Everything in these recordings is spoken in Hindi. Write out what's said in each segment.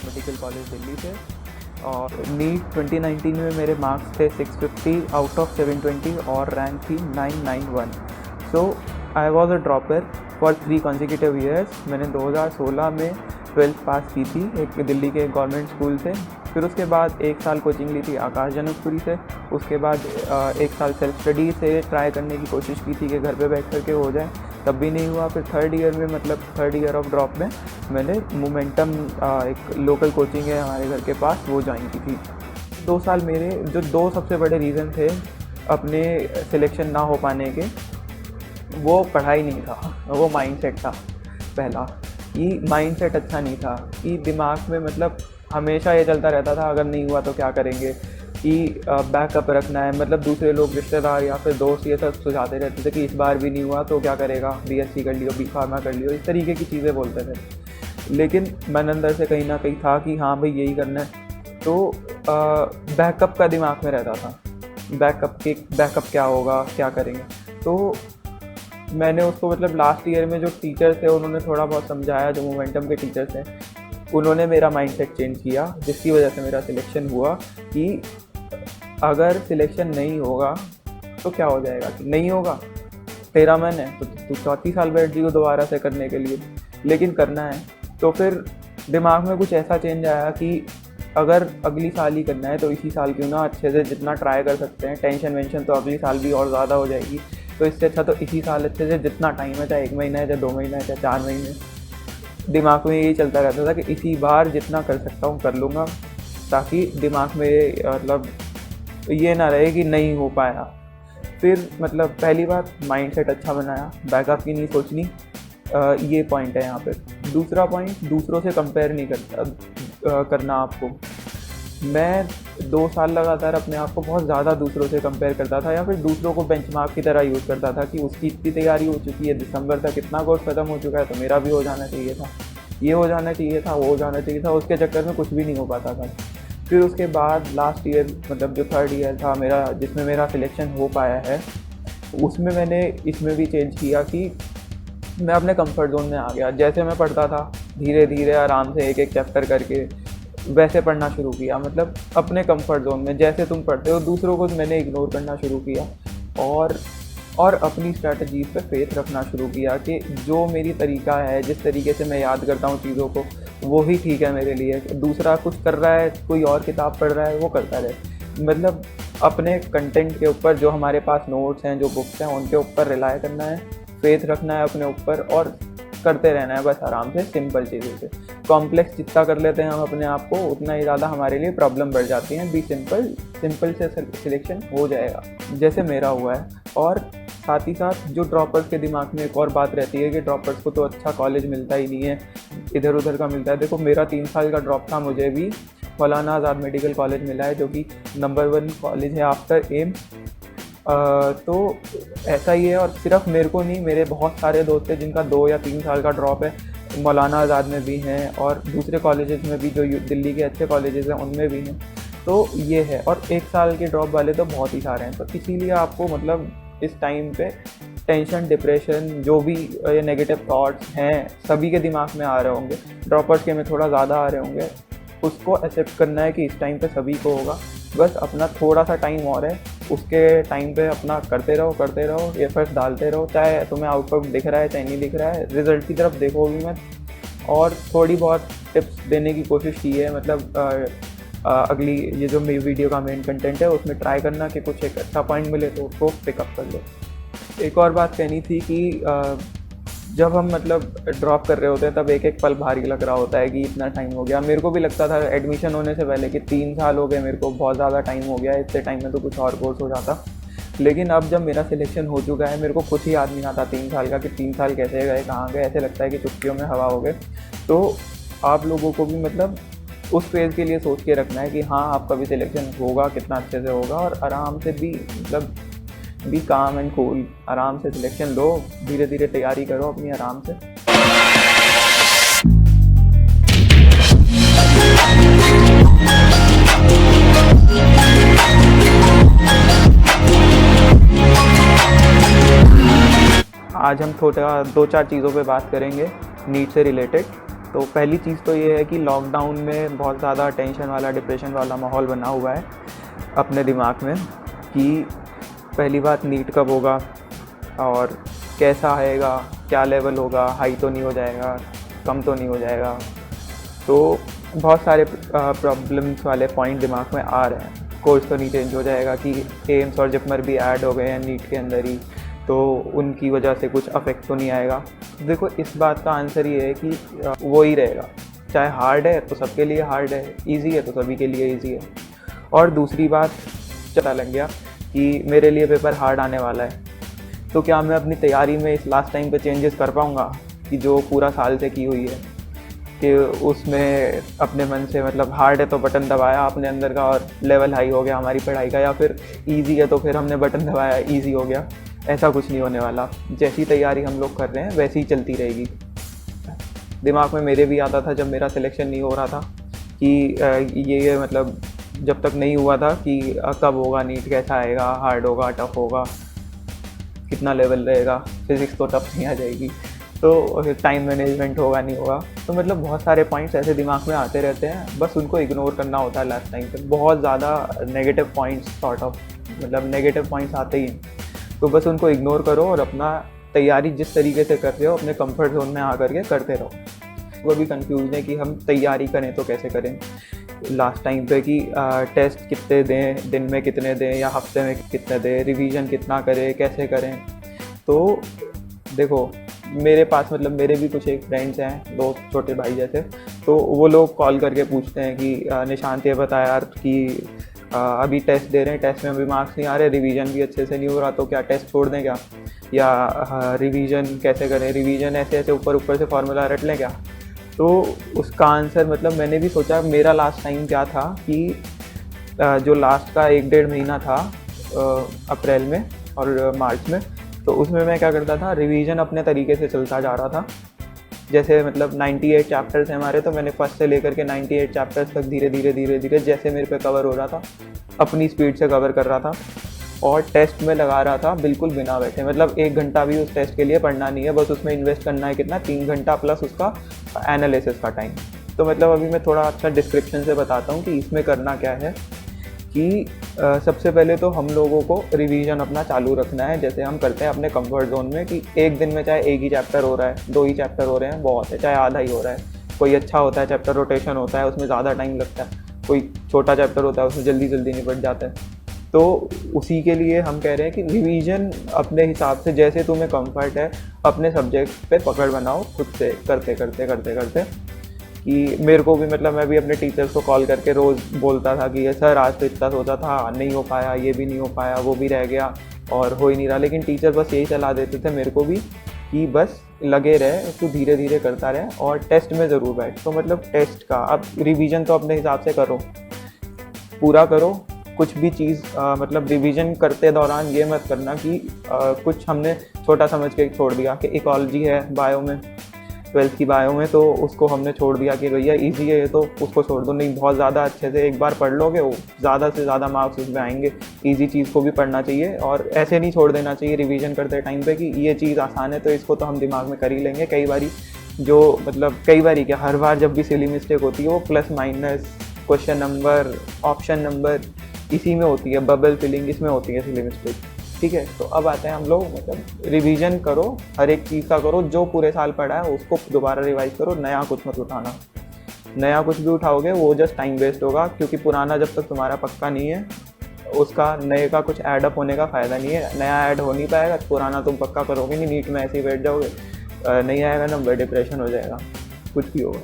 मेडिकल कॉलेज दिल्ली से। और नीट 2019 में मेरे मार्क्स थे 650 आउट ऑफ 720 और रैंक थी 991। So I was a dropper for 3 consecutive years। मैंने 2016 में 12th पास की थी एक दिल्ली के गवर्नमेंट स्कूल से। फिर उसके बाद 1 साल कोचिंग ली थी आकाश जनकपुरी से। उसके बाद 1 साल सेल्फ स्टडी से ट्राई करने की कोशिश की थी कि घर पे बैठ करके हो जाए, तब भी नहीं हुआ। फिर थर्ड ईयर में, मतलब थर्ड ईयर ऑफ ड्रॉप में, मैंने मोमेंटम एक लोकल कोचिंग है हमारे घर के पास, वो ज्वाइन की थी। 2 साल मेरे जो 2 सबसे बड़े रीज़न थे अपने सिलेक्शन ना हो पाने के, वो पढ़ाई नहीं था, वो माइंडसेट था। पहला कि माइंडसेट अच्छा नहीं था, कि दिमाग में मतलब हमेशा ये चलता रहता था अगर नहीं हुआ तो क्या करेंगे, कि बैकअप रखना है। मतलब दूसरे लोग, रिश्तेदार या फिर दोस्त ये सब सुझाते रहते थे कि इस बार भी नहीं हुआ तो क्या करेगा, बीएससी कर लियो, बी फार्मा कर लियो, इस तरीके की चीज़ें बोलते थे। लेकिन मन अंदर से कहीं ना कहीं था कि हाँ भाई यही करना है। तो बैकअप का दिमाग में रहता था, बैकअप क्या होगा, क्या करेंगे। तो मैंने उसको, मतलब लास्ट ईयर में जो टीचर्स थे उन्होंने थोड़ा बहुत समझाया, जो मोमेंटम के टीचर्स हैं उन्होंने मेरा माइंडसेट चेंज किया, जिसकी वजह से मेरा सिलेक्शन हुआ। कि अगर सिलेक्शन नहीं होगा तो क्या हो जाएगा, कि नहीं होगा, तेरा मन है तो तू 34 साल बैठ जियो दोबारा से करने के लिए, लेकिन करना है। तो फिर दिमाग में कुछ ऐसा चेंज आया कि अगर अगली साल ही करना है तो इसी साल क्यों ना अच्छे से जितना ट्राई कर सकते हैं। टेंशन वेंशन तो अगली साल भी और ज़्यादा हो जाएगी, तो इससे अच्छा तो इसी साल अच्छे से जितना टाइम है, चाहे 1 महीना है, चाहे 2 महीना है, चाहे 4 महीने, दिमाग में यही चलता रहता था कि इसी बार जितना कर सकता हूँ कर लूँगा, ताकि दिमाग में मतलब ये ना रहे कि नहीं हो पाया। फिर मतलब पहली बात माइंडसेट अच्छा बनाया, बैकअप की नहीं सोचनी, ये पॉइंट है यहाँ पे। दूसरा पॉइंट, दूसरों से कंपेयर नहीं करना आपको। मैं 2 साल लगातार अपने आप को बहुत ज़्यादा दूसरों से कंपेयर करता था, या फिर दूसरों को बेंचमार्क की तरह यूज़ करता था कि उसकी इतनी तैयारी हो चुकी है, दिसंबर तक इतना कोर्स ख़त्म हो चुका है तो मेरा भी हो जाना चाहिए था, ये हो जाना चाहिए था, वो हो जाना चाहिए था। उसके चक्कर में कुछ भी नहीं हो पाता था। फिर उसके बाद लास्ट ईयर, मतलब जो थर्ड ईयर था मेरा, जिसमें मेरा सिलेक्शन हो पाया है, उसमें मैंने इसमें भी चेंज किया कि मैं अपने कंफर्ट जोन में आ गया। जैसे मैं पढ़ता था, धीरे धीरे आराम से एक एक चैप्टर करके वैसे पढ़ना शुरू किया। मतलब अपने कंफर्ट जोन में, जैसे तुम पढ़ते हो दूसरों को मैंने इग्नोर करना शुरू किया, और अपनी स्ट्रैटेजीज पे फेथ रखना शुरू किया कि जो मेरी तरीका है, जिस तरीके से मैं याद करता हूँ चीज़ों को, वो ही ठीक है मेरे लिए। दूसरा कुछ कर रहा है, कोई और किताब पढ़ रहा है, वो करता रहे। मतलब अपने कंटेंट के ऊपर, जो हमारे पास नोट्स हैं, जो बुक्स हैं, उनके ऊपर रिलाई करना है, फेथ रखना है अपने ऊपर, और करते रहना है बस आराम से, सिंपल चीज़ों से। कॉम्प्लेक्स जितना कर लेते हैं हम अपने आप को, उतना ही ज़्यादा हमारे लिए प्रॉब्लम बढ़ जाती हैं। बी सिंपल से सिलेक्शन हो जाएगा, जैसे मेरा हुआ है। और साथ ही साथ जो ड्रॉपर्स के दिमाग में एक और बात रहती है कि ड्रॉपर्स को तो अच्छा कॉलेज मिलता ही नहीं है, इधर उधर का मिलता है। देखो मेरा 3 साल का ड्रॉप था, मुझे भी मौलाना आज़ाद मेडिकल कॉलेज मिला है, जो कि नंबर 1 कॉलेज है आफ्टर एम्स। तो ऐसा ही है। और सिर्फ मेरे को नहीं, मेरे बहुत सारे दोस्त हैं जिनका 2 या 3 साल का ड्रॉप है, मौलाना आज़ाद में भी हैं और दूसरे कॉलेजेस में भी, जो दिल्ली के अच्छे कॉलेजेस हैं उनमें भी हैं। तो ये है। और 1 साल के ड्रॉप वाले तो बहुत ही सारे हैं। तो इसीलिए आपको मतलब इस टाइम पे टेंशन, डिप्रेशन, जो भी ये नेगेटिव थॉट्स हैं सभी के दिमाग में आ रहे होंगे, ड्रॉपर्स के में थोड़ा ज़्यादा आ रहे होंगे, उसको एक्सेप्ट करना है कि इस टाइम पे सभी को होगा। बस अपना थोड़ा सा टाइम और है, उसके टाइम पे अपना करते रहो, एफर्ट्स डालते रहो। चाहे तुम्हें आउटपुट दिख रहा है चाहे नहीं दिख रहा है, रिजल्ट की तरफ देखो भी मत। और थोड़ी बहुत टिप्स देने की कोशिश की है, मतलब अगली ये जो मेरी वीडियो का मेन कंटेंट है उसमें ट्राई करना कि कुछ एक अच्छा पॉइंट मिले तो उसको पिकअप कर लो। एक और बात कहनी थी कि जब हम मतलब ड्रॉप कर रहे होते हैं तब एक एक पल भारी लग रहा होता है कि इतना टाइम हो गया। मेरे को भी लगता था एडमिशन होने से पहले कि 3 साल हो गए, मेरे को बहुत ज़्यादा टाइम हो गया, इतने टाइम में तो कुछ और कोर्स हो जाता। लेकिन अब जब मेरा सिलेक्शन हो चुका है, मेरे को कुछ ही याद नहीं आता 3 साल का, कि 3 साल कैसे गए, कहाँ गए। ऐसे लगता है कि चुटकियों में हवा हो गए। तो आप लोगों को भी मतलब उस फेज़ के लिए सोच के रखना है कि हाँ आपका भी सिलेक्शन होगा, कितना अच्छे से होगा, और आराम से भी मतलब बी काम एंड कूल, आराम से सिलेक्शन लो, धीरे धीरे तैयारी करो अपनी आराम से। आज हम थोड़ा 2-4 चीज़ों पे बात करेंगे नीट से रिलेटेड। तो पहली चीज़ तो ये है कि लॉकडाउन में बहुत ज़्यादा टेंशन वाला, डिप्रेशन वाला माहौल बना हुआ है अपने दिमाग में कि पहली बात नीट कब होगा और कैसा आएगा, क्या लेवल होगा, हाई तो नहीं हो जाएगा, कम तो नहीं हो जाएगा। तो बहुत सारे प्रॉब्लम्स वाले पॉइंट दिमाग में आ रहे हैं। कोर्स तो नहीं चेंज हो जाएगा कि एम्स और जिपमर भी ऐड हो गए हैं नीट के अंदर ही, तो उनकी वजह से कुछ अफेक्ट तो नहीं आएगा। देखो, इस बात का आंसर ये है कि वो ही रहेगा। चाहे हार्ड है तो सबके लिए हार्ड है, इजी है तो सभी के लिए इजी है। और दूसरी बात, पता लग गया कि मेरे लिए पेपर हार्ड आने वाला है, तो क्या मैं अपनी तैयारी में इस लास्ट टाइम पे चेंजेस कर पाऊँगा कि जो पूरा साल से की हुई है, कि उसमें अपने मन से मतलब हार्ड है तो बटन दबाया अपने अंदर का और लेवल हाई हो गया हमारी पढ़ाई का, या फिर इजी है तो फिर हमने बटन दबाया इजी हो गया। ऐसा कुछ नहीं होने वाला। जैसी तैयारी हम लोग कर रहे हैं वैसी ही चलती रहेगी। दिमाग में मेरे भी आता था जब मेरा सिलेक्शन नहीं हो रहा था कि ये मतलब जब तक नहीं हुआ था कि कब होगा नीट, कैसा आएगा, हार्ड होगा, टफ होगा, कितना लेवल रहेगा, फिज़िक्स तो टफ नहीं आ जाएगी, तो टाइम मैनेजमेंट होगा नहीं होगा। तो मतलब बहुत सारे पॉइंट्स ऐसे दिमाग में आते रहते हैं, बस उनको इग्नोर करना होता है लास्ट टाइम पे। बहुत ज़्यादा नेगेटिव पॉइंट्स सॉर्ट ऑफ, मतलब नेगेटिव पॉइंट्स आते ही हैं, तो बस उनको इग्नोर करो और अपना तैयारी जिस तरीके से कर रहे हो अपने कंफर्ट जोन में आकर के करते रहो। वो भी कंफ्यूज है कि हम तैयारी करें तो कैसे करें लास्ट टाइम पे, कि टेस्ट कितने दें, दिन में कितने दें या हफ्ते में कितने दें, रिवीजन कितना करें, कैसे करें। तो देखो, मेरे पास मतलब मेरे भी कुछ एक फ्रेंड्स हैं, दो छोटे भाई जैसे, तो वो लोग कॉल करके पूछते हैं कि निशांत ये बता यार कि अभी टेस्ट दे रहे हैं, टेस्ट में अभी मार्क्स नहीं आ रहे, रिवीजन भी अच्छे से नहीं हो रहा, तो क्या टेस्ट छोड़ दें क्या, या रिवीजन कैसे करें, रिवीजन ऐसे ऐसे ऊपर ऊपर से फार्मूला रट लें क्या। तो उसका आंसर मतलब मैंने भी सोचा, मेरा लास्ट टाइम क्या था कि जो लास्ट का 1-1.5 महीना था अप्रैल में और मार्च में, तो उसमें मैं क्या करता था, रिवीजन अपने तरीके से चलता जा रहा था। जैसे मतलब 98 चैप्टर्स हैं हमारे, तो मैंने फर्स्ट से लेकर के 98 चैप्टर्स तक धीरे धीरे जैसे मेरे पे कवर हो रहा था अपनी स्पीड से कवर कर रहा था, और टेस्ट में लगा रहा था बिल्कुल बिना बैठे। मतलब 1 घंटा भी उस टेस्ट के लिए पढ़ना नहीं है, बस उसमें इन्वेस्ट करना है कितना, 3 घंटा प्लस उसका एनालिसिस का टाइम। तो मतलब अभी मैं थोड़ा अच्छा डिस्क्रिप्शन से बताता हूँ कि इसमें करना क्या है। कि सबसे पहले तो हम लोगों को रिवीजन अपना चालू रखना है, जैसे हम करते हैं अपने कंफर्ट जोन में, कि एक दिन में चाहे 1 ही चैप्टर हो रहा है, 2 ही चैप्टर हो रहे हैं बहुत है, चाहे आधा ही हो रहा है। कोई अच्छा होता है चैप्टर, रोटेशन होता है, उसमें ज़्यादा टाइम लगता है, कोई छोटा चैप्टर होता है उसमें जल्दी जल्दी निपट जाता है। तो उसी के लिए हम कह रहे हैं कि रिवीजन अपने हिसाब से, जैसे तुम्हें कंफर्ट है, अपने सब्जेक्ट पे पकड़ बनाओ खुद से, करते करते करते करते। कि मेरे को भी मतलब मैं भी अपने टीचर्स को कॉल करके रोज़ बोलता था कि ये सर आज तो इतना सोचा था, नहीं हो पाया, ये भी नहीं हो पाया, वो भी रह गया और हो ही नहीं रहा। लेकिन टीचर बस यही सलाह देते थे मेरे को भी कि बस लगे रहे, तू धीरे धीरे करता रहे और टेस्ट में ज़रूर बैठ। तो मतलब टेस्ट का अब रिवीजन तो अपने हिसाब से करो, पूरा करो। कुछ भी चीज़ मतलब रिवीजन करते दौरान ये मत करना कि कुछ हमने छोटा समझ के छोड़ दिया, कि इकोलॉजी है बायो में, 12th की बायो में, तो उसको हमने छोड़ दिया कि भैया इजी है ये तो उसको छोड़ दो। नहीं, बहुत ज़्यादा अच्छे से एक बार पढ़ लोगे, वो ज़्यादा से ज़्यादा मार्क्स उसमें आएंगे। इजी चीज़ को भी पढ़ना चाहिए और ऐसे नहीं छोड़ देना चाहिए रिवीजन करते टाइम पे कि ये चीज़ आसान है तो इसको तो हम दिमाग में कर ही लेंगे। कई बारी जो मतलब कई बारी क्या, हर बार जब भी सिली मिस्टेक होती है वो plus minus, question number, option number, इसी में होती है, बबल फिलिंग इसमें होती है सिली मिस्टेक। ठीक है, तो अब आते हैं हम लोग, मतलब रिवीजन करो, हर एक चीज़ का करो, जो पूरे साल पढ़ा है उसको दोबारा रिवाइज करो, नया कुछ मत उठाना। नया कुछ भी उठाओगे वो जस्ट टाइम वेस्ट होगा, क्योंकि पुराना जब तक तुम्हारा पक्का नहीं है उसका नए का कुछ ऐडअप होने का फ़ायदा नहीं है। नया ऐड हो नहीं पाएगा, पुराना तुम पक्का करोगे नहीं, नीट में ऐसे ही बैठ जाओगे, नहीं आएगा नंबर, डिप्रेशन हो जाएगा, कुछ भी होगा।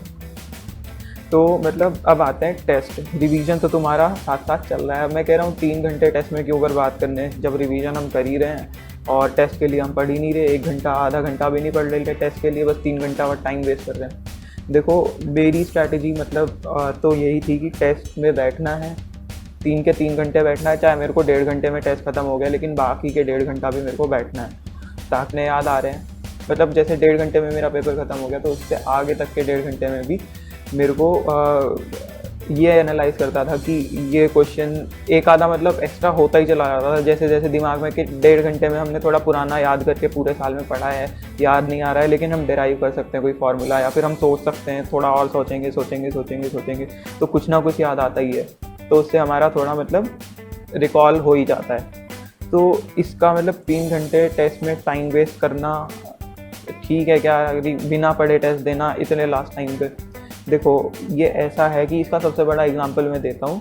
तो मतलब अब आते हैं टेस्ट। रिवीजन तो तुम्हारा साथ साथ चल रहा है, मैं कह रहा हूँ 3 घंटे टेस्ट में क्यों बर्बाद करने, जब रिवीजन हम कर ही रहे हैं और टेस्ट के लिए हम पढ़ ही नहीं रहे। 1 घंटा आधा घंटा भी नहीं पढ़ रहे टेस्ट के लिए, बस 3 घंटा और टाइम वेस्ट कर रहे हैं। देखो, मेरी स्ट्रैटेजी मतलब तो यही थी कि टेस्ट में बैठना है, 3 के 3 घंटे बैठना है, चाहे मेरे को 1.5 घंटे में टेस्ट खत्म हो गया, लेकिन बाकी के 1.5 घंटा भी मेरे को बैठना है। ताकने याद आ रहे हैं, मतलब जैसे 1.5 घंटे में मेरा पेपर ख़त्म हो गया, तो उससे आगे तक के 1.5 घंटे में भी मेरे को ये एनालाइज करता था कि ये क्वेश्चन एक आधा मतलब एक्स्ट्रा होता ही चला जाता था, जैसे जैसे दिमाग में कि 1.5 घंटे में हमने थोड़ा पुराना याद करके पूरे साल में पढ़ा है, याद नहीं आ रहा है, लेकिन हम डिराइव कर सकते हैं कोई फार्मूला, या फिर हम सोच सकते हैं, थोड़ा और सोचेंगे सोचेंगे सोचेंगे सोचेंगे तो कुछ ना कुछ याद आता ही है, तो उससे हमारा थोड़ा मतलब रिकॉल हो ही जाता है। तो इसका मतलब 3 घंटे टेस्ट में टाइम वेस्ट करना ठीक है क्या, बिना पढ़े टेस्ट देना इतने लास्ट टाइम पे? देखो ये ऐसा है कि इसका सबसे बड़ा एग्जांपल मैं देता हूँ,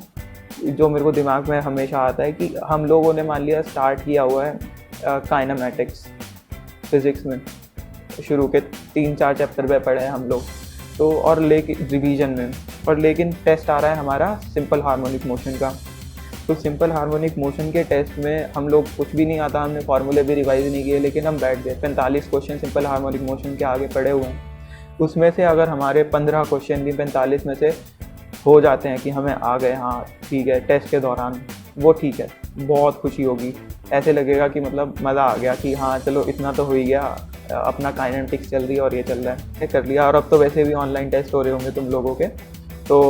जो मेरे को दिमाग में हमेशा आता है कि हम लोगों ने मान लिया स्टार्ट किया हुआ है काइनेमैटिक्स फिज़िक्स में, शुरू के 3-4 चैप्टर पे पढ़े हैं हम लोग, तो और लेकिन रिवीजन में, और लेकिन टेस्ट आ रहा है हमारा सिंपल हार्मोनिक मोशन का। तो सिंपल हार्मोनिक मोशन के टेस्ट में हम लोग कुछ भी नहीं आता, हमने फार्मूले भी रिवाइज नहीं किए, लेकिन हम बैठ गए 45 क्वेश्चन सिंपल हार्मोनिक मोशन के आगे पढ़े हुए हैं। उसमें से अगर हमारे 15 क्वेश्चन भी 45 में से हो जाते हैं कि हमें आ गए, हाँ ठीक है, टेस्ट के दौरान, वो ठीक है, बहुत खुशी होगी, ऐसे लगेगा कि मतलब मज़ा आ गया कि हाँ चलो इतना तो हो ही गया, अपना काइनेटिक्स चल रही है और ये चल रहा है, कर लिया। और अब तो वैसे भी ऑनलाइन टेस्ट हो रहे होंगे तुम लोगों के, तो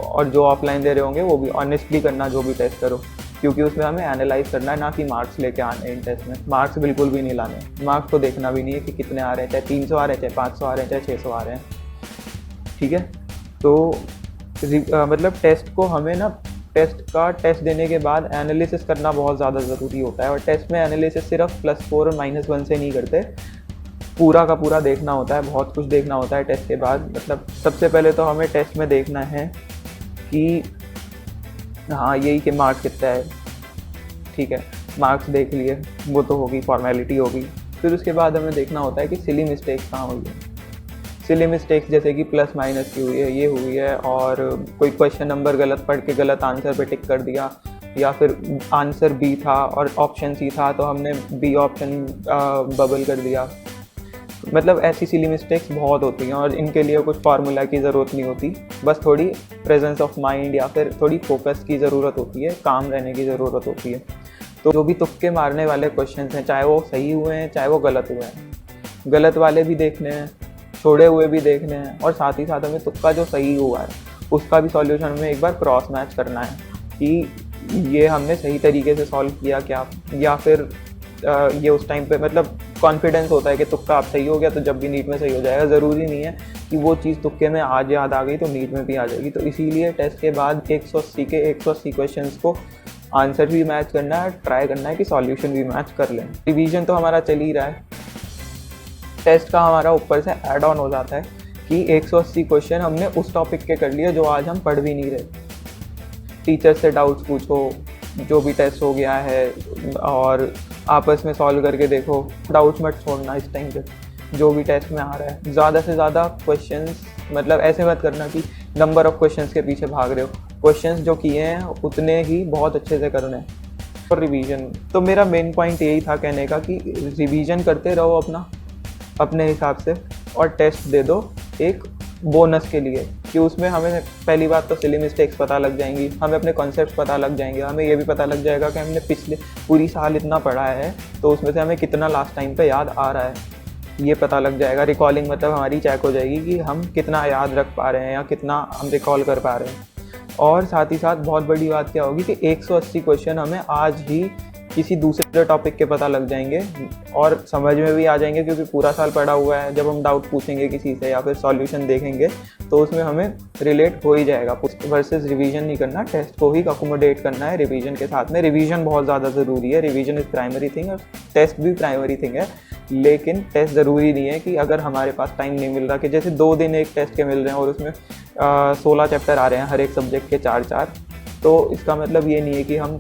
और जो ऑफलाइन दे रहे होंगे वो भी ऑनेस्टली करना, जो भी टेस्ट करो, क्योंकि उसमें हमें एनालाइज करना है, ना कि मार्क्स लेके आने इन टेस्ट में। मार्क्स बिल्कुल भी नहीं लाने, मार्क्स तो देखना भी नहीं है कि कितने आ रहे हैं, चाहे 300 आ रहे हैं, चाहे 500 आ रहे हैं, चाहे 600 आ रहे हैं, ठीक है। तो मतलब टेस्ट को हमें ना, टेस्ट देने के बाद एनालिसिस करना बहुत ज़्यादा ज़रूरी होता है, और टेस्ट में एनालिसिस सिर्फ +4 और -1 से नहीं करते, पूरा का पूरा देखना होता है, बहुत कुछ देखना होता है टेस्ट के बाद। मतलब सबसे पहले तो हमें टेस्ट में देखना है कि हाँ यही कि मार्क्स कितना है, ठीक है, मार्क्स देख लिए, वो तो होगी, फॉर्मेलिटी होगी। फिर उसके बाद हमें देखना होता है कि सिली मिस्टेक्स कहाँ हुई है। सिली मिस्टेक्स जैसे कि प्लस माइनस की हुई है, ये हुई है, और कोई क्वेश्चन नंबर गलत पढ़ के गलत आंसर पे टिक कर दिया, या फिर आंसर बी था और ऑप्शन सी था तो हमने बी ऑप्शन बबल कर दिया। मतलब ऐसी सिली मिस्टेक्स बहुत होती हैं, और इनके लिए कुछ फार्मूला की ज़रूरत नहीं होती, बस थोड़ी प्रेजेंस ऑफ माइंड या फिर थोड़ी फोकस की ज़रूरत होती है, काम रहने की ज़रूरत होती है। तो जो भी तुक्के मारने वाले क्वेश्चंस हैं, चाहे वो सही हुए हैं चाहे वो गलत हुए हैं, गलत वाले भी देखने हैं, छोड़े हुए भी देखने हैं, और साथ ही साथ हमें तुक्का जो सही हुआ है उसका भी सॉल्यूशन हमें एक बार क्रॉस मैच करना है कि ये हमने सही तरीके से सॉल्व किया क्या, या फिर ये उस टाइम पे मतलब कॉन्फिडेंस होता है कि तुक्का आप सही हो गया तो जब भी नीट में सही हो जाएगा। ज़रूरी नहीं है कि वो चीज़ तुक्के में आज याद आ गई तो नीट में भी आ जाएगी। तो इसीलिए टेस्ट के बाद 180 क्वेश्चंस को आंसर भी मैच करना है, ट्राई करना है कि सॉल्यूशन भी मैच कर लें। रिवीजन तो हमारा चल ही रहा है, टेस्ट का हमारा ऊपर से ऐड ऑन हो जाता है कि 180 क्वेश्चन हमने उस टॉपिक के कर लिए जो आज हम पढ़ भी नहीं रहे। टीचर से डाउट्स पूछो, जो भी टेस्ट हो गया है, और आपस में सॉल्व करके देखो, डाउट्स मत छोड़ना इस टाइम पे, जो भी टेस्ट में आ रहा है। ज़्यादा से ज़्यादा क्वेश्चंस, मतलब ऐसे मत करना कि नंबर ऑफ़ क्वेश्चंस के पीछे भाग रहे हो, क्वेश्चंस जो किए हैं उतने ही बहुत अच्छे से करने। और रिवीजन तो मेरा मेन पॉइंट यही था कहने का कि रिवीजन करते रहो अपने हिसाब से, और टेस्ट दे दो एक बोनस के लिए, कि उसमें हमें पहली बात तो सिली मिस्टेक्स पता लग जाएंगी, हमें अपने कॉन्सेप्ट्स पता लग जाएंगे, हमें ये भी पता लग जाएगा कि हमने पिछले पूरी साल इतना पढ़ा है तो उसमें से हमें कितना लास्ट टाइम पे याद आ रहा है, ये पता लग जाएगा। रिकॉलिंग मतलब हमारी चेक हो जाएगी कि हम कितना याद रख पा रहे हैं या कितना हम रिकॉल कर पा रहे हैं। और साथ ही साथ बहुत बड़ी बात क्या होगी कि 180 क्वेश्चन हमें आज ही किसी दूसरे टॉपिक के पता लग जाएंगे और समझ में भी आ जाएंगे, क्योंकि पूरा साल पढ़ा हुआ है। जब हम डाउट पूछेंगे किसी से या फिर सॉल्यूशन देखेंगे तो उसमें हमें रिलेट हो ही जाएगा। वर्सेस रिवीजन नहीं करना, टेस्ट को ही अकोमोडेट करना है रिवीजन के साथ में। रिवीजन बहुत ज़्यादा ज़रूरी है, रिवीजन इज़ प्राइमरी थिंग और टेस्ट भी प्राइमरी थिंग है, लेकिन टेस्ट ज़रूरी नहीं है कि अगर हमारे पास टाइम नहीं मिल रहा, कि जैसे 2 दिन एक टेस्ट के मिल रहे हैं और उसमें 16 चैप्टर आ रहे हैं हर एक सब्जेक्ट के 4-4, तो इसका मतलब ये नहीं है कि हम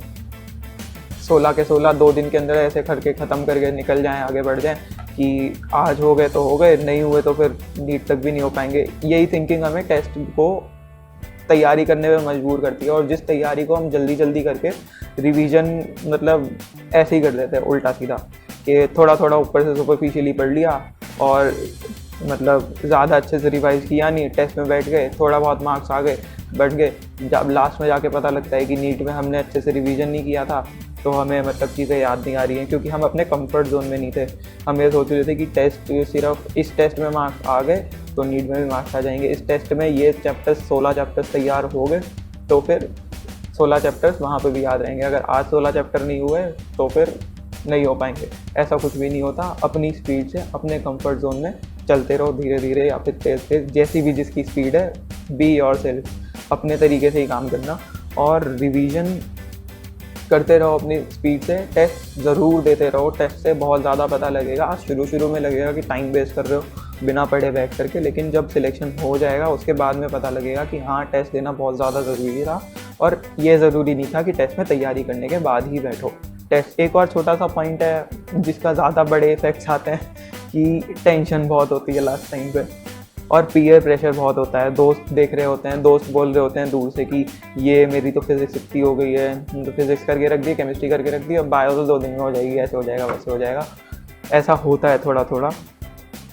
16 के 16 2 दिन के अंदर ऐसे करके ख़त्म करके निकल जाएं, आगे बढ़ जाएं कि आज हो गए तो हो गए, नहीं हुए तो फिर नीट तक भी नहीं हो पाएंगे। यही थिंकिंग हमें टेस्ट को तैयारी करने में मजबूर करती है, और जिस तैयारी को हम जल्दी जल्दी करके रिवीजन मतलब ऐसे ही कर देते हैं उल्टा सीधा, कि थोड़ा थोड़ा ऊपर से सुपरफिशियली पढ़ लिया और मतलब ज़्यादा अच्छे से रिवाइज़ किया नहीं, टेस्ट में बैठ गए, थोड़ा बहुत मार्क्स आ गए, बैठ गए, जब लास्ट में जाके पता लगता है कि नीट में हमने अच्छे से रिवीजन नहीं किया था तो हमें मतलब चीज़ें याद नहीं आ रही हैं, क्योंकि हम अपने कंफर्ट जोन में नहीं थे। हम ये सोच रहे थे कि टेस्ट सिर्फ इस टेस्ट में मार्क्स आ गए तो नीट में भी मार्क्स आ जाएंगे, इस टेस्ट में ये चैप्टर्स 16 चैप्टर्स तैयार हो गए तो फिर 16 चैप्टर्स वहाँ पे भी याद रहेंगे। अगर आज 16 चैप्टर नहीं हुए तो फिर नहीं हो पाएंगे। ऐसा कुछ भी नहीं होता। अपनी स्पीड से अपने कंफर्ट जोन में चलते रहो, धीरे धीरे या फिर तेज तेज, जैसी भी जिसकी स्पीड है। बी योरसेल्फ, अपने तरीके से ही काम करना और रिवीजन करते रहो अपनी स्पीड से। टेस्ट ज़रूर देते रहो, टेस्ट से बहुत ज़्यादा पता लगेगा। आज शुरू में लगेगा कि टाइम वेस्ट कर रहे हो बिना पढ़े बैठ करके, लेकिन जब सिलेक्शन हो जाएगा उसके बाद में पता लगेगा कि हाँ, टेस्ट देना बहुत ज़्यादा ज़रूरी था और ये ज़रूरी नहीं था कि टेस्ट में तैयारी करने के बाद ही बैठो। टेस्ट एक और छोटा सा पॉइंट है जिसका ज़्यादा बड़े इफेक्ट्स आते हैं कि टेंशन बहुत होती है लास्ट टाइम पे और पीयर प्रेशर बहुत होता है। दोस्त देख रहे होते हैं, दोस्त बोल रहे होते हैं दूर से कि ये मेरी तो फिज़िक्स इतनी हो गई है, तो फिज़िक्स करके रख दी, केमिस्ट्री करके रख दी, अब बायो तो 2 दिन में हो जाएगी, ऐसे हो जाएगा वैसे हो जाएगा। ऐसा होता है थोड़ा थोड़ा,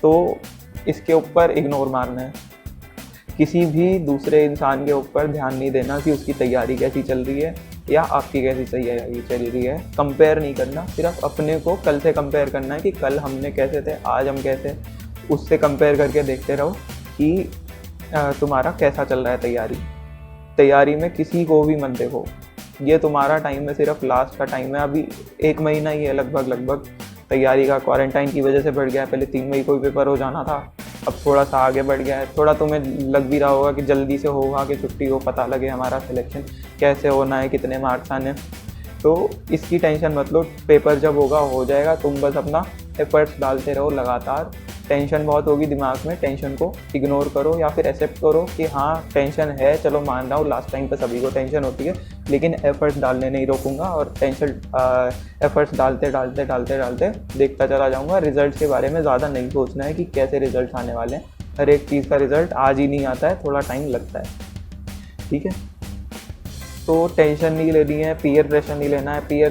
तो इसके ऊपर इग्नोर मारना है। किसी भी दूसरे इंसान के ऊपर ध्यान नहीं देना कि उसकी तैयारी कैसी चल रही है या आपकी कैसी तैयारी चल रही है। कंपेयर नहीं करना, सिर्फ अपने को कल से कंपेयर करना है कि कल हमने कैसे थे, आज हम कैसे, उससे कंपेयर करके देखते रहो कि तुम्हारा कैसा चल रहा है तैयारी में किसी को भी मत देखो। ये तुम्हारा टाइम है, सिर्फ लास्ट का टाइम है। अभी 1 महीना ही है लगभग तैयारी का। क्वारंटाइन की वजह से बढ़ गया है, पहले 3 मई को पेपर हो जाना था, अब थोड़ा सा आगे बढ़ गया है। थोड़ा तुम्हें लग भी रहा होगा कि जल्दी से होगा कि छुट्टी हो, पता लगे हमारा सिलेक्शन कैसे होना है, कितने मार्क्स आने। तो इसकी टेंशन मत लो, पेपर जब होगा हो जाएगा। तुम बस अपना एफर्ट्स डालते रहो लगातार। टेंशन बहुत होगी दिमाग में, टेंशन को इग्नोर करो या फिर एक्सेप्ट करो कि हाँ टेंशन है, चलो मान रहा हूँ, लास्ट टाइम पे सभी को टेंशन होती है, लेकिन एफर्ट्स डालने नहीं रोकूंगा और एफर्ट्स डालते देखता चला जाऊँगा। रिजल्ट के बारे में ज़्यादा नहीं सोचना है कि कैसे रिजल्ट आने वाले हैं। हर एक चीज़ का रिजल्ट आज ही नहीं आता है, थोड़ा टाइम लगता है, ठीक है। तो टेंशन नहीं लेनी है, पीयर प्रेशर नहीं लेना है। पीयर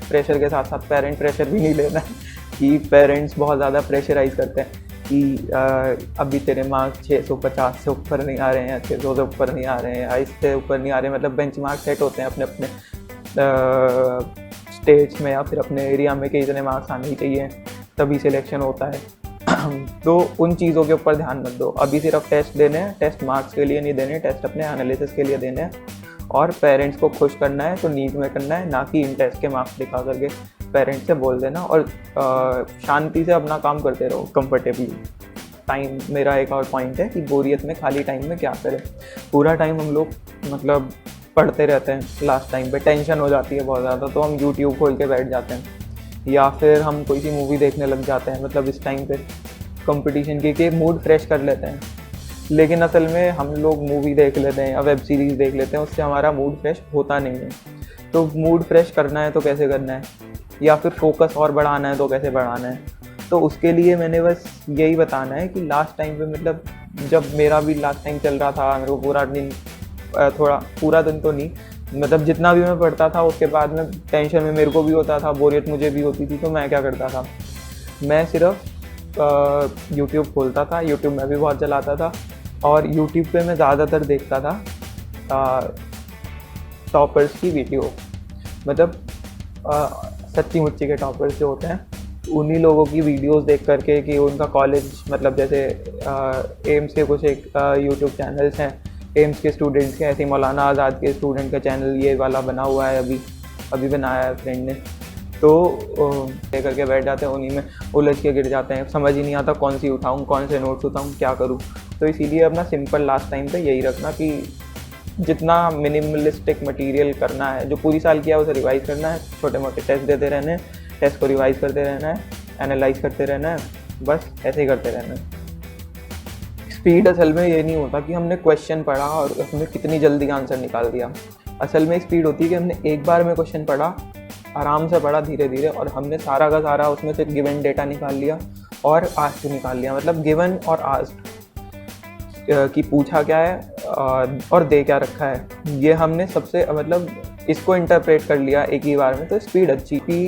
प्रेशर के साथ साथ पेरेंट प्रेशर भी नहीं लेना है कि पेरेंट्स बहुत ज़्यादा प्रेशराइज़ करते हैं कि अभी तेरे मार्क्स 650 से ऊपर नहीं आ रहे हैं, 600 से ऊपर नहीं आ रहे हैं, इससे ऊपर नहीं आ रहे हैं। मतलब बेंचमार्क सेट होते हैं अपने अपने स्टेट्स में या फिर अपने एरिया में कि इतने मार्क्स आने ही चाहिए तभी सिलेक्शन होता है। तो उन चीज़ों के ऊपर ध्यान मत दो। अभी सिर्फ टेस्ट देने हैं, टेस्ट मार्क्स के लिए नहीं देने, टेस्ट अपने एनालिसिस के लिए देने हैं और पेरेंट्स को खुश करना है तो नीट में करना है, ना कि इन टेस्ट के मार्क्स दिखा करके पेरेंट्स से बोल देना। और शांति से अपना काम करते रहो कंफर्टेबली। टाइम मेरा एक और पॉइंट है कि बोरियत में खाली टाइम में क्या करें। पूरा टाइम हम लोग मतलब पढ़ते रहते हैं, लास्ट टाइम पे टेंशन हो जाती है बहुत ज़्यादा, तो हम यूट्यूब खोल के बैठ जाते हैं या फिर हम कोई सी मूवी देखने लग जाते हैं, मतलब इस टाइम पे कंपटीशन के मूड फ्रेश कर लेते हैं। लेकिन असल में हम लोग मूवी देख लेते हैं या वेब सीरीज़ देख लेते हैं, उससे हमारा मूड फ्रेश होता नहीं है। तो मूड फ्रेश करना है तो कैसे करना है, या फिर फोकस और बढ़ाना है तो कैसे बढ़ाना है। तो उसके लिए मैंने बस यही बताना है कि लास्ट टाइम पे मतलब जब मेरा भी लास्ट टाइम चल रहा था, मेरे को पूरा दिन तो नहीं, मतलब जितना भी मैं पढ़ता था उसके बाद में टेंशन में मेरे को भी होता था, बोरियत मुझे भी होती थी। तो मैं क्या करता था, मैं सिर्फ यूट्यूब खोलता था, यूट्यूब में भी बहुत चलाता था और यूट्यूब पे मैं ज़्यादातर देखता था टॉपर्स की वीडियो। मतलब सच्ची मुच्ची के टॉपर्स जो होते हैं उन्हीं लोगों की वीडियोस देख करके कि उनका कॉलेज, मतलब जैसे एम्स के कुछ एक यूट्यूब चैनल्स हैं एम्स के स्टूडेंट्स के, ऐसे मौलाना आज़ाद के स्टूडेंट का चैनल ये वाला बना हुआ है, अभी बनाया है फ्रेंड ने। तो ले करके बैठ जाते हैं, उन्हीं में उलझ के गिर जाते हैं, समझ ही नहीं आता कौन सी उठाऊँ, कौन से नोट्स उठाऊँ, क्या करूँ। तो इसीलिए अपना सिंपल लास्ट टाइम पे यही रखना कि जितना मिनिमलिस्टिक मटेरियल करना है, जो पूरी साल किया है उसे रिवाइज़ करना है, छोटे मोटे टेस्ट देते रहने हैं, टेस्ट को रिवाइज़ करते रहना है, एनालाइज करते रहना है, बस ऐसे ही करते रहना है। स्पीड असल में ये नहीं होता कि हमने क्वेश्चन पढ़ा और हमने कितनी जल्दी आंसर निकाल दिया। असल में स्पीड होती है कि हमने एक बार में क्वेश्चन पढ़ा, आराम से पढ़ा धीरे धीरे, और हमने सारा का सारा उसमें से गिवन डेटा निकाल लिया और आस्क्ड निकाल लिया। मतलब गिवन और आस्क्ड कि पूछा क्या है और दे क्या रखा है, ये हमने सबसे मतलब इसको इंटरप्रेट कर लिया एक ही बार में। तो स्पीड अच्छी थी।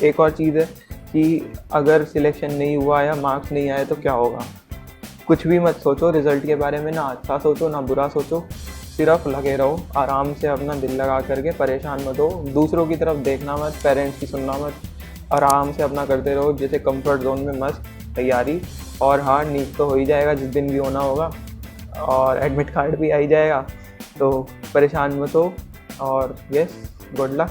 एक और चीज़ है कि अगर सिलेक्शन नहीं हुआ या मार्क्स नहीं आए तो क्या होगा, कुछ भी मत सोचो रिज़ल्ट के बारे में, ना अच्छा सोचो ना बुरा सोचो, सिर्फ लगे रहो आराम से, अपना दिल लगा करके, परेशान मत हो, दूसरों की तरफ देखना मत, पेरेंट्स की सुनना मत, आराम से अपना करते रहो जैसे कंफर्ट जोन में मस्त तैयारी। और हाँ, नीट तो हो ही जाएगा जिस दिन भी होना होगा और एडमिट कार्ड भी आ ही जाएगा। तो परेशान मत हो और यस गुड लक।